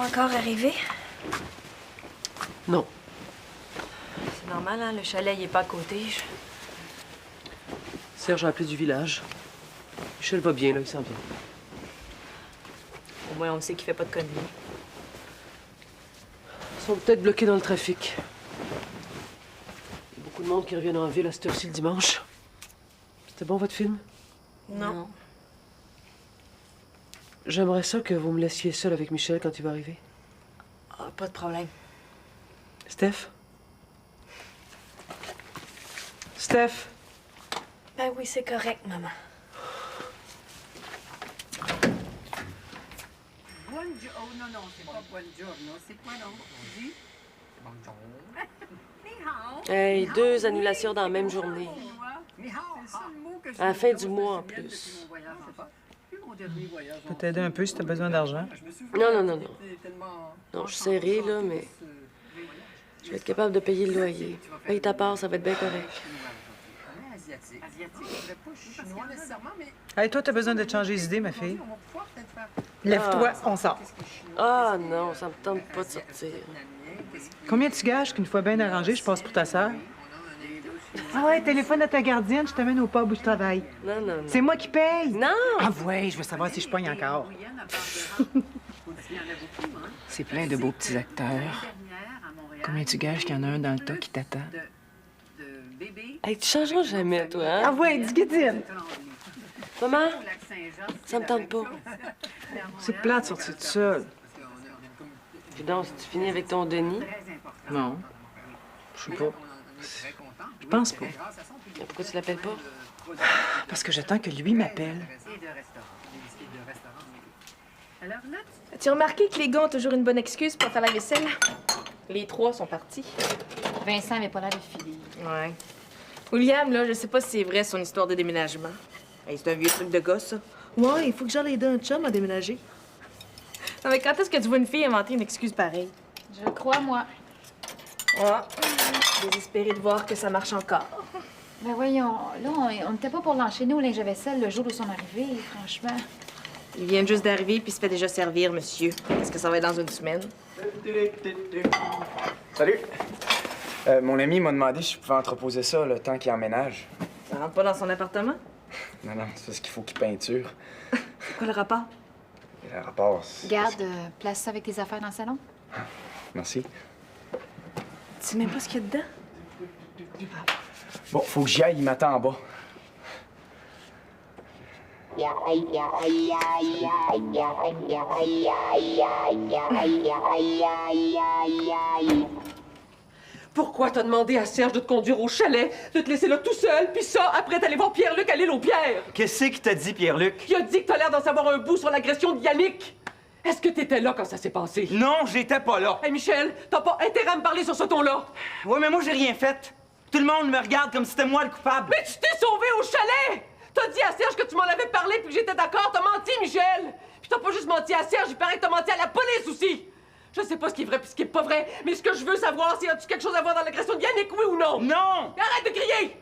pas encore arrivé? Non. C'est normal, hein? Le chalet, il est pas à côté. Serge a appelé du village. Michel va bien, là, il s'en vient. Au moins, on sait qu'il fait pas de conneries. Ils sont peut-être bloqués dans le trafic. Il y a beaucoup de monde qui reviennent en ville à cette heure-ci le dimanche. C'était bon, votre film? Non. J'aimerais ça que vous me laissiez seule avec Michel quand il va arriver. Ah, pas de problème. Steph? Steph? Ben oui, c'est correct, maman. Oh non, non, c'est pas buongiorno, c'est quoi donc? Tu dis? Hey, 2 annulations dans la même journée. À la fin du mois, en plus. Je peux t'aider un peu si t'as besoin d'argent. Non, non, non, non. Non, je suis serrée, là, mais... Je vais être capable de payer le loyer. Paye ta part, ça va être bien correct. Hey, toi, t'as besoin de te changer les idées, ma fille. Lève-toi, on sort. Ah non, ça me tente pas de sortir. Combien tu gages qu'une fois bien arrangé, je passe pour ta sœur? Ah ouais, téléphone à ta gardienne, je t'amène au pub où je travaille. Non, non, non. C'est moi qui paye. Non! Ah ouais, je veux savoir si je pogne encore. C'est plein de beaux petits acteurs. Combien tu gages qu'il y en a un dans le tas qui t'attend? Hey, tu changeras jamais, toi, hein? Ah ouais, dis Guédine. Maman, ça me tente pas. C'est plate de sortir tout seul. Puis donc, si tu finis avec ton Denis, Non. Je sais pas. Je pense pas. pourquoi tu l'appelles pas? Parce que j'attends que lui m'appelle. As-tu remarqué que les gars ont toujours une bonne excuse pour faire la vaisselle? Les 3 sont partis. Vincent n'avait pas l'air de filer. Ouais. William, là, je sais pas si c'est vrai son histoire de déménagement. Hey, c'est un vieux truc de gosse, ça. Ouais, il faut que j'aille aider un chum à déménager. Non, mais quand est-ce que tu vois une fille inventer une excuse pareille? Je le crois, moi. Ah, désespéré de voir que ça marche encore. Ben voyons, là, on n'était pas pour l'enchaîner au linge à vaisselle le jour où ils sont arrivés, franchement. Il vient juste d'arriver puis se fait déjà servir, monsieur. Est-ce que ça va être dans une semaine? Salut! Mon ami m'a demandé si je pouvais entreposer ça le temps qu'il emménage. Ça rentre pas dans son appartement? Non, non, c'est parce qu'il faut qu'il peinture. C'est quoi le rapport? Le rapport, Garde, place ça avec tes affaires dans le salon. Merci. Tu sais même pas ce qu'il y a dedans? Bon, faut que j'y aille, il m'attend en bas. Pourquoi t'as demandé à Serge de te conduire au chalet, de te laisser là tout seul, puis ça, après t'allais voir Pierre-Luc à l'île aux Pierres? Qu'est-ce qu'il t'a dit, Pierre-Luc? Il a dit que t'as l'air d'en savoir un bout sur l'agression de Yannick. Est-ce que t'étais là quand ça s'est passé? Non, j'étais pas là. Hey, Michel, t'as pas intérêt à me parler sur ce ton-là. Ouais, mais moi, j'ai rien fait. Tout le monde me regarde comme si c'était moi le coupable. Mais tu t'es sauvé au chalet! T'as dit à Serge que tu m'en avais parlé puis que j'étais d'accord. T'as menti, Michel! Puis t'as pas juste menti à Serge, il paraît que t'as menti à la police aussi! Je sais pas ce qui est vrai puis ce qui est pas vrai, mais ce que je veux savoir, c'est as-tu quelque chose à voir dans l'agression de Yannick, oui ou non? Non! Et arrête de crier!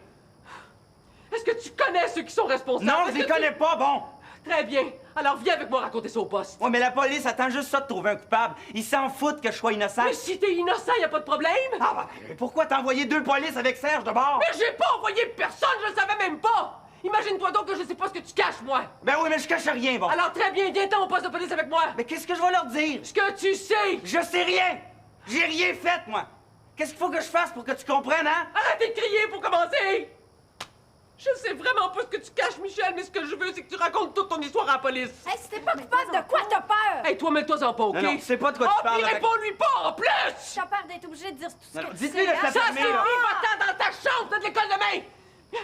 Est-ce que tu connais ceux qui sont responsables? Non, je les connais pas, bon! Très bien. Alors viens avec moi raconter ça au poste. Ouais, mais la police attend juste ça de trouver un coupable. Ils s'en foutent que je sois innocent. Mais si t'es innocent, y a pas de problème. Ah, bah, pourquoi t'as envoyé 2 polices avec Serge de bord? Mais j'ai pas envoyé personne, je le savais même pas! Imagine-toi donc que je sais pas ce que tu caches, moi! Ben oui, mais je cache rien, bon. Alors très bien, viens-t'en au poste de police avec moi! Mais qu'est-ce que je vais leur dire? Ce que tu sais! Je sais rien! J'ai rien fait, moi! Qu'est-ce qu'il faut que je fasse pour que tu comprennes, hein? Arrêtez de crier pour commencer! Je sais vraiment pas ce que tu caches, Michel, mais ce que je veux, c'est que tu racontes toute ton histoire à la police! Hey, si t'es pas coupable, de quoi t'as peur? Hey, toi, mets-toi-en pas, OK? Non, non, c'est pas de quoi tu Oh, parles, puis avec- réponds-lui pas, en plus! T'as peur d'être obligé de dire tout ce Non, que non, tu dites-lui sais, de hein? se Ça fermer, suffit, là. va-t'en dans ta chambre, t'as de l'école demain!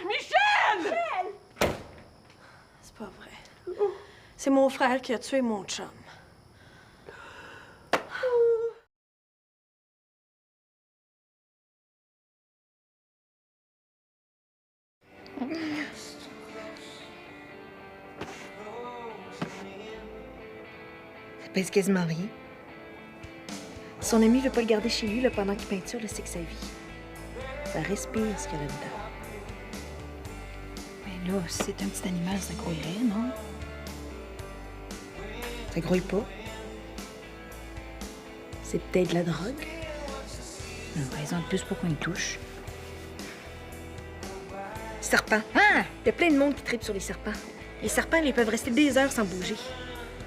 Michel! C'est pas vrai. C'est mon frère qui a tué mon chum. Ça pèse quasiment rien. Son ami veut pas le garder chez lui là, pendant qu'il peinture, là, c'est que sa vie. Ça respire ce qu'il y a là-dedans. Mais là, si c'est un petit animal, ça grouillerait, non? Ça grouille pas. C'est peut-être de la drogue. Une raison de plus pour qu'on y touche. Serpent. Ah! Il y a plein de monde qui tripe sur les serpents. Les serpents, ils peuvent rester des heures sans bouger.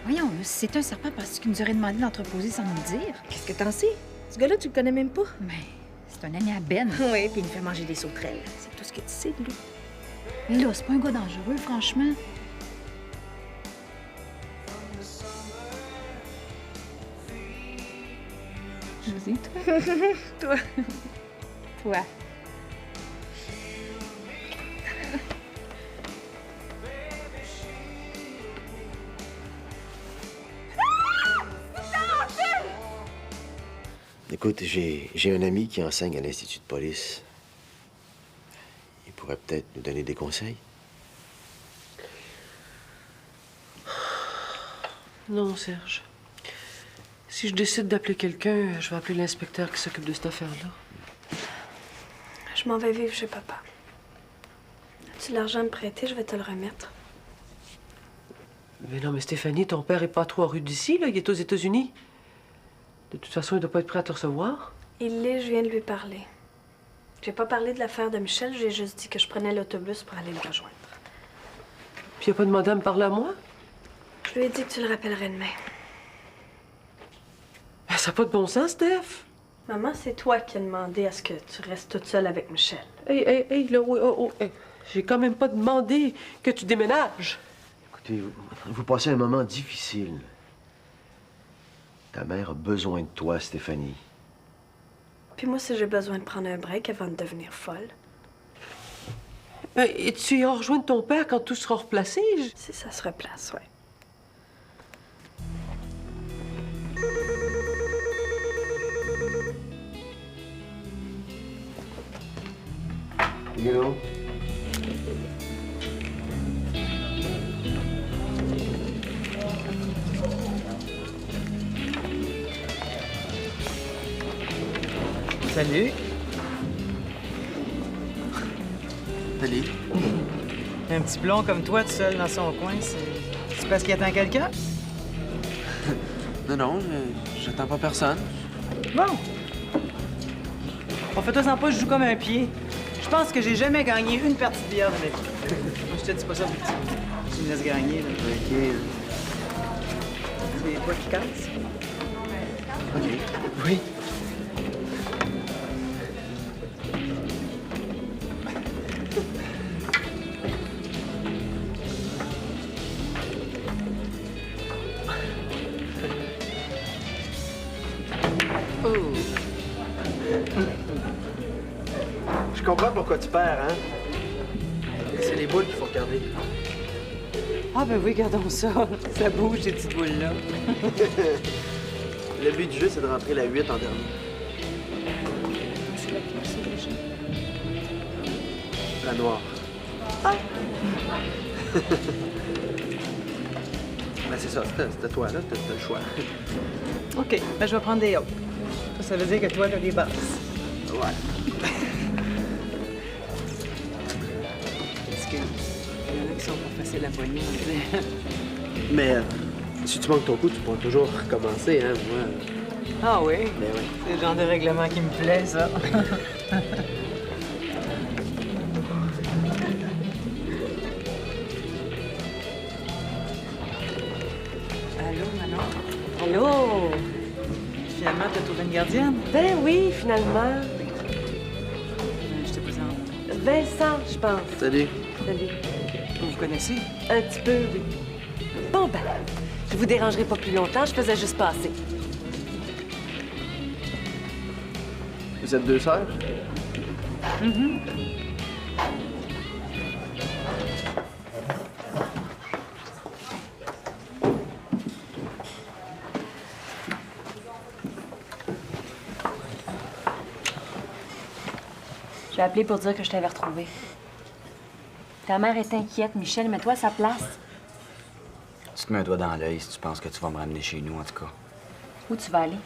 Voyons, là, si c'est un serpent, parce qu'il nous aurait demandé d'entreposer sans nous le dire. Qu'est-ce que t'en sais? Ce gars-là, tu le connais même pas. Mais c'est un ami à Ben. Oui, puis il me fait manger des sauterelles. C'est tout ce que tu sais de lui. Mais là, c'est pas un gars dangereux, franchement. Vas-y, toi. Toi. Toi. Écoute, j'ai un ami qui enseigne à l'Institut de police. Il pourrait peut-être nous donner des conseils. Non, Serge. Si je décide d'appeler quelqu'un, je vais appeler l'inspecteur qui s'occupe de cette affaire-là. Je m'en vais vivre chez papa. As-tu de l'argent à me prêter? Je vais te le remettre. Mais non, mais Stéphanie, ton père est pas trop en rue d'ici, là. Il est aux États-Unis. De toute façon, il doit pas être prêt à te recevoir. Il l'est, je viens de lui parler. J'ai pas parlé de l'affaire de Michel, j'ai juste dit que je prenais l'autobus pour aller le rejoindre. Puis il a pas demandé à me parler à moi? Je lui ai dit que tu le rappellerais demain. Ben, ça n'a pas de bon sens, Steph. Maman, c'est toi qui as demandé à ce que tu restes toute seule avec Michel. Hey, là, oui, hey. J'ai quand même pas demandé que tu déménages. Écoutez, vous passez un moment difficile. Ta mère a besoin de toi, Stéphanie. Puis moi, si j'ai besoin de prendre un break avant de devenir folle, Et tu iras rejoindre ton père quand tout sera replacé? si ça se replace, ouais. Hello. Salut. Salut. Un petit blond comme toi, tout seul dans son coin, c'est parce qu'il attend quelqu'un? Non, j'attends pas personne. Bon. On fait toi en pas, je joue comme un pied. Je pense que j'ai jamais gagné une partie de bière de ma vie. Moi, je te dis pas ça, petit. Tu me laisses gagner, là. OK. C'est toi qui casses? OK. Oui. Je comprends pourquoi tu perds, hein? C'est les boules qu'il faut regarder. Ah ben oui, gardons ça. Ça bouge, ces petites boules-là. Le but du jeu, c'est de rentrer la 8 en dernier. C'est laquelle, ça, déjà? La noire. Ah! Ben c'est ça, c'était toi, là. T'as le choix. OK, ben je vais prendre des hautes. Ça veut dire que toi, t'as des basses. Ouais. Parce que il y en a qui sont pas faciles à poigner, on dirait. Mais si tu manques ton coup, tu pourras toujours recommencer, hein, moi. Ah oui? Ben oui. C'est le genre de règlement qui me plaît, ça. Allô, Manon? Allô? Finalement, t'as trouvé une gardienne? Ben oui, finalement. Je te présente. Vincent, je pense. Salut. Salut. Vous vous connaissez? Un petit peu, oui. Bon, ben, je vous dérangerai pas plus longtemps, je faisais juste passer. Vous êtes deux sœurs? J'ai appelé pour dire que je t'avais retrouvé. Ta mère est inquiète, Michel, mets-toi à sa place. Tu te mets un doigt dans l'œil si tu penses que tu vas me ramener chez nous, en tout cas. Où tu vas aller?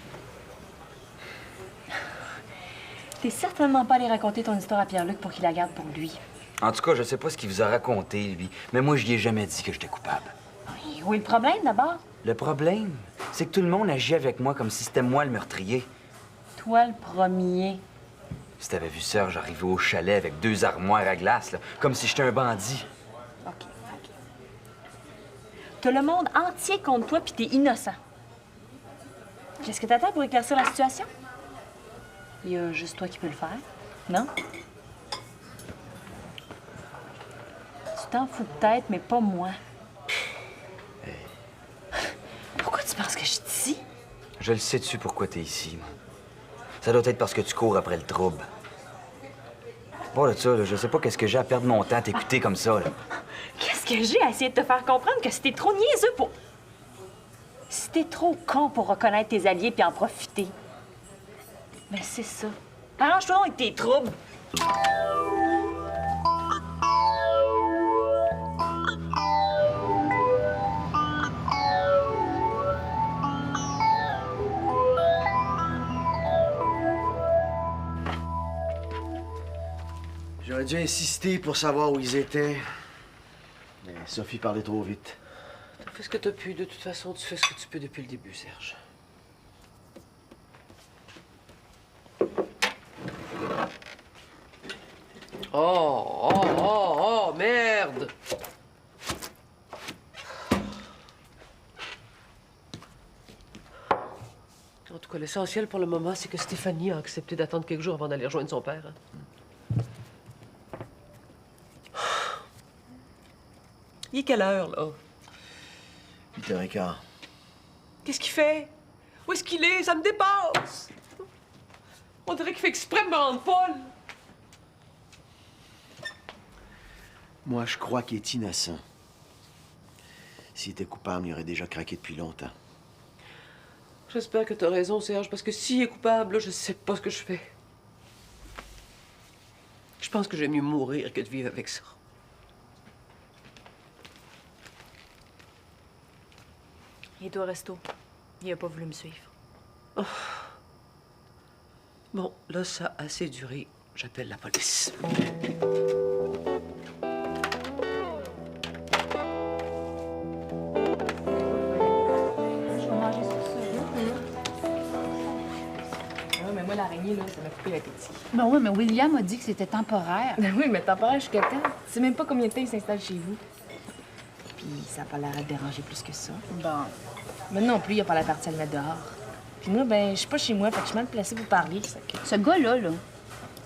T'es certainement pas allé raconter ton histoire à Pierre-Luc pour qu'il la garde pour lui. En tout cas, je sais pas ce qu'il vous a raconté, lui, mais moi, je lui ai jamais dit que j'étais coupable. Oui, où est le problème, d'abord? Le problème, C'est que tout le monde agit avec moi comme si c'était moi le meurtrier. Toi, le premier. Si t'avais vu Serge arriver au chalet avec 2 armoires à glace, là, comme si j'étais un bandit. OK. T'as le monde entier contre toi, puis t'es innocent. Qu'est-ce que t'attends pour éclaircir la situation? Il y a juste toi qui peux le faire, non? Tu t'en fous peut-être, mais pas moi. Pourquoi tu penses que je suis ici? Je le sais-tu pourquoi t'es ici, moi? Ça doit être parce que tu cours après le trouble. Bon, de ça, là, je sais pas qu'est-ce que j'ai à perdre mon temps à t'écouter comme ça, là. Qu'est-ce que j'ai à essayer de te faire comprendre que c'était trop niaiseux pour... Si t'es trop con pour reconnaître tes alliés puis en profiter. Mais c'est ça. Arrange-toi avec tes troubles. J'aurais dû insister pour savoir où ils étaient. Mais Sophie parlait trop vite. T'as fait ce que t'as pu. De toute façon, tu fais ce que tu peux depuis le début, Serge. Oh, merde! En tout cas, l'essentiel pour le moment, c'est que Stéphanie a accepté d'attendre quelques jours avant d'aller rejoindre son père. Il est quelle heure, là? 8h15. Qu'est-ce qu'il fait? Où est-ce qu'il est? Ça me dépasse! On dirait qu'il fait exprès de me rendre folle. Moi, je crois qu'il est innocent. S'il était coupable, il aurait déjà craqué depuis longtemps. J'espère que t'as raison, Serge, parce que s'il est coupable, là, je sais pas ce que je fais. Je pense que j'aime mieux mourir que de vivre avec ça. Il est au resto. Il a pas voulu me suivre. Oh. Bon, là, ça a assez duré. J'appelle la police. Moi, l'araignée, là, ça m'a coupé l'appétit. Ben oui, mais William a dit que c'était temporaire. Ben oui, mais temporaire jusqu'à quand? Tu sais même pas combien de temps il s'installe chez vous. Puis ça a pas l'air de déranger plus que ça. Bon. Mais non plus, il a pas la partie à le mettre dehors. Puis moi, ben, je suis pas chez moi, fait que je suis mal placée pour parler. Ce gars-là, là,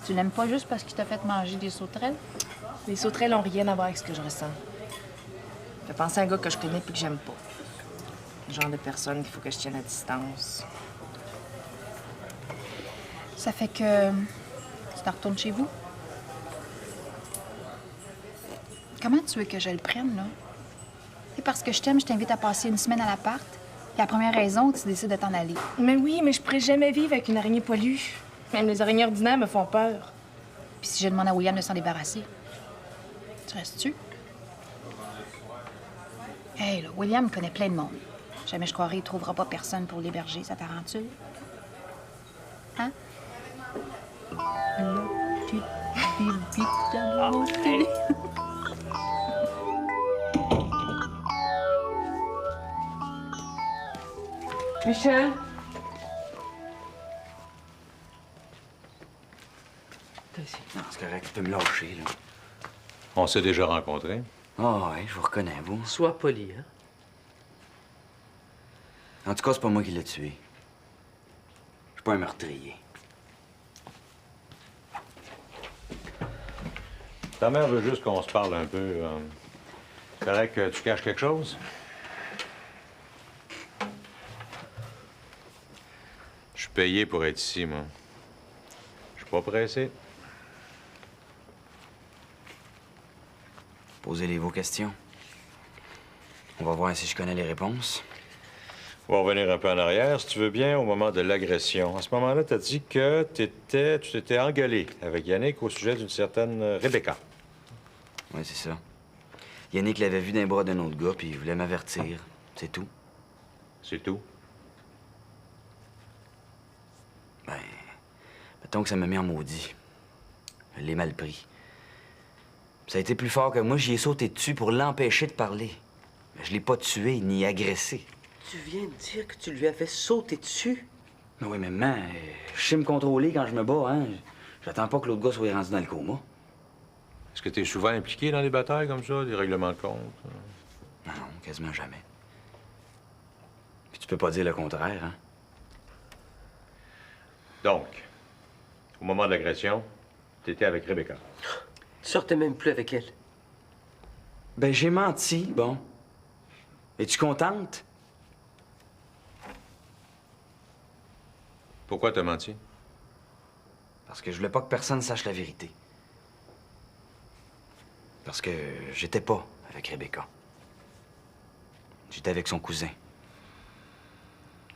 tu l'aimes pas juste parce qu'il t'a fait manger des sauterelles? Les sauterelles ont rien à voir avec ce que je ressens. Fait penser à un gars que je connais puis que j'aime pas. Le genre de personne qu'il faut que je tienne à distance. Ça fait que tu t'en retournes chez vous? Comment tu veux que je le prenne, là? C'est parce que je t'aime, je t'invite à passer une semaine à l'appart. Puis la première raison, tu décides de t'en aller. Mais oui, mais je pourrais jamais vivre avec une araignée poilue. Même les araignées ordinaires me font peur. Puis si je demande à William de s'en débarrasser, tu restes-tu? Hey, là, William connaît plein de monde. Jamais je croirais qu'il trouvera pas personne pour l'héberger, ça t'arrange-tu? Hein? Là, tu vis dans mon télé. Michel? T'as ici. Non, c'est correct, tu peux me lâcher, là. On s'est déjà rencontrés. Ah ouais, je vous reconnais, vous. Sois poli, hein? En tout cas, c'est pas moi qui l'ai tué. Je suis pas un meurtrier. Ta mère veut juste qu'on se parle un peu. C'est correct que tu caches quelque chose? Je suis payé pour être ici, moi. Je suis pas pressé. Posez-les vos questions. On va voir si je connais les réponses. On va revenir un peu en arrière, si tu veux bien, au moment de l'agression. À ce moment-là, tu as dit que tu t'étais engueulé avec Yannick au sujet d'une certaine Rebecca. Oui, c'est ça. Yannick l'avait vu dans les bras d'un autre gars, puis il voulait m'avertir. C'est tout. C'est tout? Ben, mettons que ça m'a mis en maudit. Je l'ai mal pris. Ça a été plus fort que moi, j'y ai sauté dessus pour l'empêcher de parler. Mais je l'ai pas tué ni agressé. Tu viens de dire que tu lui as fait sauter dessus? Mais oui, mais maman, je sais me contrôler quand je me bats, hein. J'attends pas que l'autre gars soit rendu dans le coma. Est-ce que tu es souvent impliqué dans des batailles comme ça, des règlements de compte? Non, quasiment jamais. Puis tu peux pas dire le contraire, hein. Donc, au moment de l'agression, tu étais avec Rebecca. Tu sortais même plus avec elle. Ben, j'ai menti, bon. Es-tu contente? Pourquoi t'as menti? Parce que je voulais pas que personne sache la vérité. Parce que j'étais pas avec Rebecca. J'étais avec son cousin.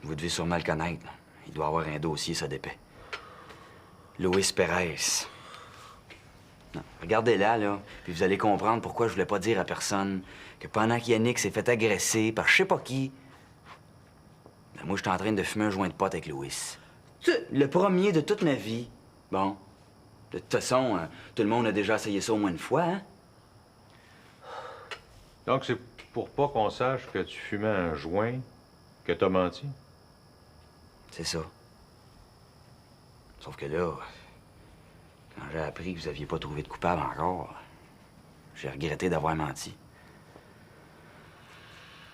Vous devez sûrement le connaître, là. Il doit avoir un dossier, ça dépend. Luis Perez. Non, regardez-la, là, puis vous allez comprendre pourquoi je voulais pas dire à personne que pendant qu'Yannick s'est fait agresser par je sais pas qui, ben moi, j'étais en train de fumer un joint de pote avec Luis. Le premier de toute ma vie. Bon. De toute façon, tout le monde a déjà essayé ça au moins une fois, hein? Donc, c'est pour pas qu'on sache que tu fumais un joint que t'as menti? C'est ça. Sauf que là, quand j'ai appris que vous aviez pas trouvé de coupable encore, j'ai regretté d'avoir menti.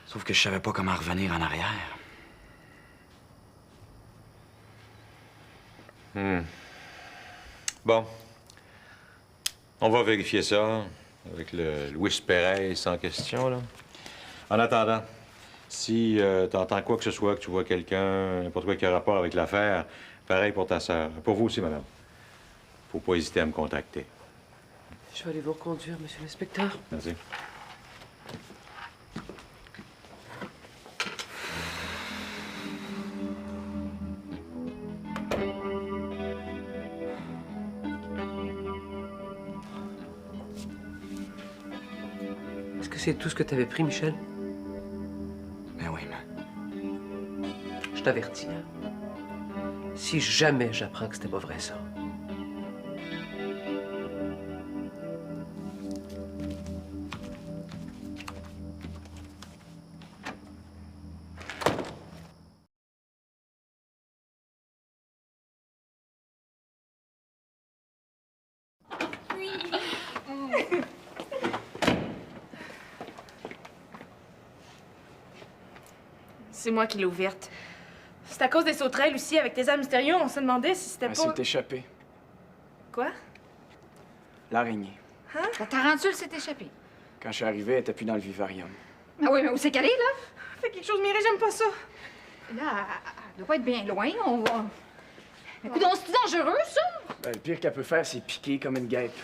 Sauf que je savais pas comment revenir en arrière. Bon. On va vérifier ça avec le Luis Perez en question, là. En attendant, si t'entends quoi que ce soit, que tu vois quelqu'un, n'importe quoi qui a rapport avec l'affaire, pareil pour ta sœur. Pour vous aussi, madame. Faut pas hésiter à me contacter. Je vais aller vous reconduire, monsieur l'inspecteur. Merci. Est-ce que c'est tout ce que t'avais pris, Michel? Ben oui, mais... Je t'avertis, hein. Si jamais j'apprends que c'était pas vrai, ça. C'est moi qui l'ai ouverte. C'est à cause des sauterelles aussi, avec tes âmes mystérieux, on se demandait si c'était Elle pas... s'est échappée. Quoi? L'araignée. Hein? La tarentule s'est échappée. Quand je suis arrivé, elle était plus dans le vivarium. Ah oui, mais où c'est qu'elle est, là? Fais quelque chose, Mireille, j'aime pas ça. Là, elle doit pas être bien loin, on va... Mais écoute, c'est dangereux, ça? Ben, le pire qu'elle peut faire, c'est piquer comme une guêpe.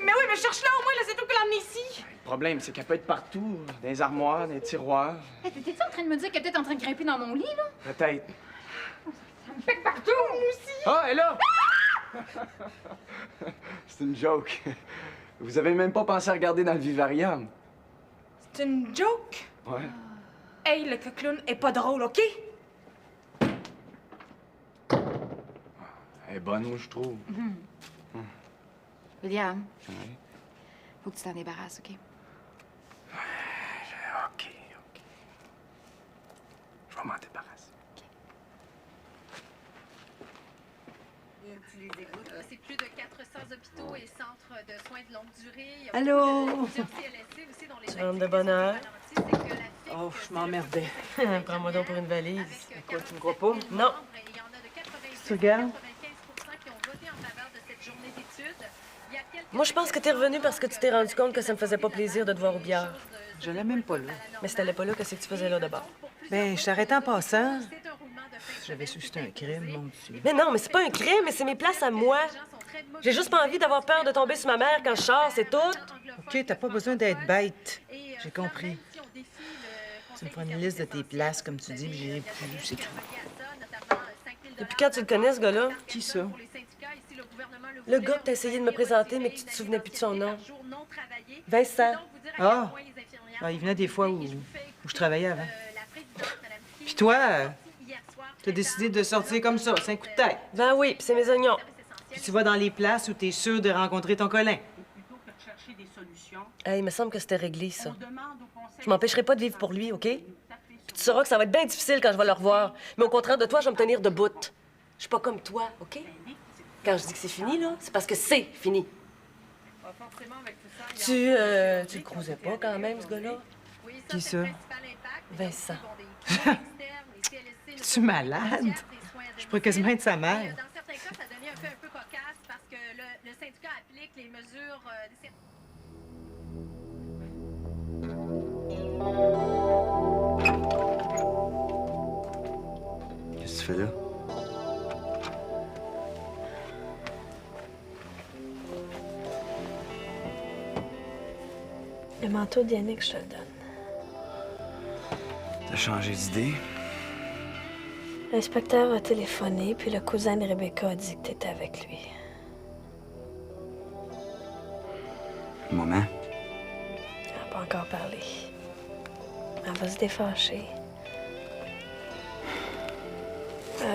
Mais oui, mais cherche-la au moins, là, c'est tout que l'emmener ici. Le problème, c'est qu'elle peut être partout, dans les armoires, dans les tiroirs. Hey, t'étais-tu en train de me dire qu'elle était en train de grimper dans mon lit, là? Peut-être. Ça me pique partout! Moi aussi! Ah, elle est là! C'est une joke. Vous avez même pas pensé à regarder dans le vivarium. C'est une joke? Ouais. Hey, le coqueloun est pas drôle, OK? Elle est bonne, moi, je trouve. William, Ouais. faut que tu t'en débarrasses, OK? OK. Je vais m'en débarrasser. C'est plus de 400 hôpitaux et centres de soins de longue durée. Il y a Allô? plusieurs CLSC aussi dont les Tu rentres de bonne heure? c'est que la fixe Oh, je m'emmerdais. Prends-moi donc pour une valise. Quoi, tu me crois pas? Non. il y en a de 90 Tu regardes? 95% qui ont voté en faveur de cette journée d'études. Il y a quelques Moi, je pense que t'es revenu parce que tu t'es rendu compte que ça me faisait pas plaisir de te voir au billard. Je l'ai même pas là. Mais si t'allais pas là, qu'est-ce que tu faisais là d'abord? Ben, je t'arrêtais en passant. J'avais su que c'était un crime, mon Dieu. Mais non, mais c'est pas un crime, mais c'est mes places à moi. J'ai juste pas envie d'avoir peur de tomber sur ma mère quand je sors, c'est tout. OK, t'as pas besoin d'être bête. J'ai compris. Tu me prends une liste de tes places, comme tu dis, puis j'ai plus, c'est tout. Depuis quand tu le connais, ce gars-là? Qui ça? Le gars que t'as essayé de me présenter, mais que tu te souvenais plus de son nom. Vincent. Ah! Ah, il venait des fois où je travaillais avant. Puis toi, t'as décidé de sortir comme ça, c'est un coup de tête. Ben oui, pis c'est mes oignons. Puis tu vas dans les places où t'es sûr de rencontrer ton colin. chercher des solutions. Hey, il me semble que c'était réglé, ça. On demande au conseil... Je m'empêcherai pas de vivre pour lui, OK? Puis tu sauras que ça va être bien difficile quand je vais le revoir. Mais au contraire de toi, je vais me tenir debout. Je suis pas comme toi, OK? Quand je dis que c'est fini, là, c'est parce que c'est fini. Tu le croisais pas quand même, ce gars-là? Qui ça? Vincent. Es-tu malade? Je pourrais quasiment être sa mère. Dans certains cas, ça devient un peu cocasse parce que le syndicat applique les mesures... Qu'est-ce que tu fais là? Le manteau d'Yannick, je te le donne. T'as changé d'idée? L'inspecteur a téléphoné, puis le cousin de Rebecca a dit que t'étais avec lui. Maman? Elle n'a pas encore parlé. Elle va se défâcher.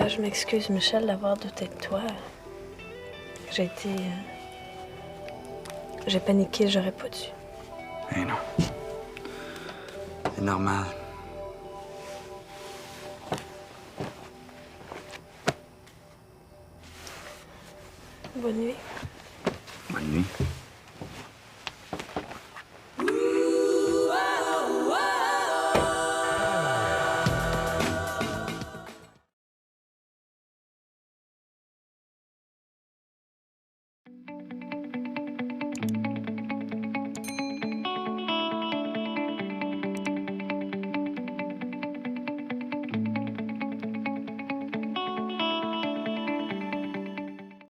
Je m'excuse, Michel, d'avoir douté de toi. J'ai été... J'ai paniqué, j'aurais pas dû. Eh non. C'est normal. Bonne nuit. Bonne nuit.